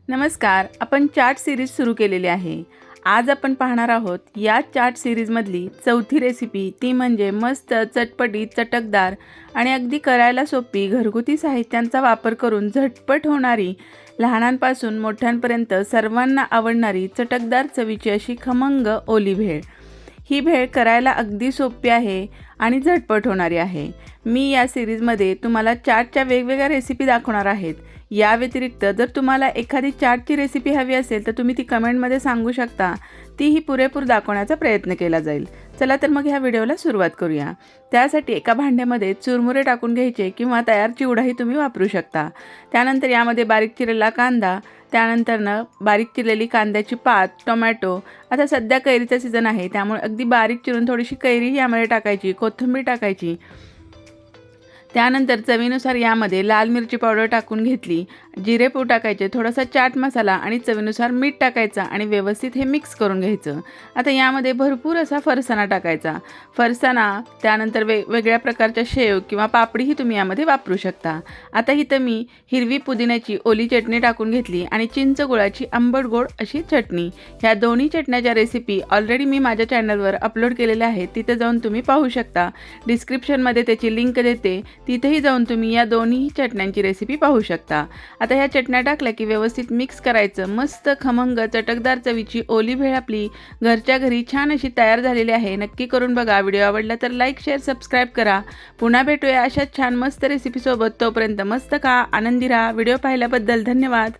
नमस्कार. आपण चाट सीरीज सुरू केलेली आहे. आज आपण पाहणार आहोत या चाट सीरीजमधली चौथी रेसिपी, ती म्हणजे मस्त चटपटीत, चटकदार आणि अगदी करायला सोपी घरगुती साहित्यांचा वापर करून झटपट होणारी, लहानांपासून मोठ्यांपर्यंत सर्वांना आवडणारी चटकदार चवीची अशी खमंग ओली भेळ. ही भेळ करायला अगदी सोपी आहे आणि झटपट होणारी आहे. मी या सीरीजमध्ये तुम्हाला चाटच्या वेगवेगळ्या रेसिपी दाखवणार आहेत. या व्यतिरिक्त जर तुम्हाला एखादी चाटची रेसिपी हवी असेल तर तुम्ही ती कमेंटमध्ये सांगू शकता. तीही पुरेपूर दाखवण्याचा प्रयत्न केला जाईल. चला तर मग ह्या व्हिडिओला सुरुवात करूया. त्यासाठी एका भांड्यामध्ये चुरमुरे टाकून घ्यायचे किंवा तयार चिवडाही तुम्ही वापरू शकता. त्यानंतर यामध्ये बारीक चिरलेला कांदा, त्यानंतरनं बारीक चिरलेली कांद्याची पात, टोमॅटो. आता सध्या कैरीचा सीझन आहे त्यामुळे अगदी बारीक चिरून थोडीशी कैरीही यामध्ये टाकायची, कोथिंबीर टाकायची. त्यानंतर चवीनुसार यामध्ये लाल मिरची पावडर टाकून घेतली, जिरेपूड टाकायचे, थोडासा चाट मसाला आणि चवीनुसार मीठ टाकायचा आणि व्यवस्थित हे मिक्स करून घ्यायचं. आता यामध्ये भरपूर असा फरसाणा टाकायचा. फरसाणा, त्यानंतर वेगवेगळ्या प्रकारच्या शेव किंवा पापडीही तुम्ही यामध्ये वापरू शकता. आता इथं मी हिरवी पुदिन्याची ओली चटणी टाकून घेतली आणि चिंच गुळाची आंबट गोड अशी चटणी. ह्या दोन्ही चटण्याच्या रेसिपी ऑलरेडी मी माझ्या चॅनलवर अपलोड केलेल्या आहेत. तिथे जाऊन तुम्ही पाहू शकता. डिस्क्रिप्शनमध्ये त्याची लिंक देते, तिथेही जाऊन तुम्ही या दोन्ही चटण्यांची रेसिपी पाहू शकता. आता ह्या चटण्या टाकल्या की व्यवस्थित मिक्स करायचं. मस्त खमंग चटकदार चवीची ओली भेळ आपली घरच्या घरी छान अशी तयार झालेली आहे. नक्की करून बघा. व्हिडिओ आवडला तर लाईक, शेअर, सबस्क्राईब करा. पुन्हा भेटूया अशाच छान मस्त रेसिपीसोबत. तोपर्यंत मस्त खा, आनंदी राहा. व्हिडिओ पाहिल्याबद्दल धन्यवाद.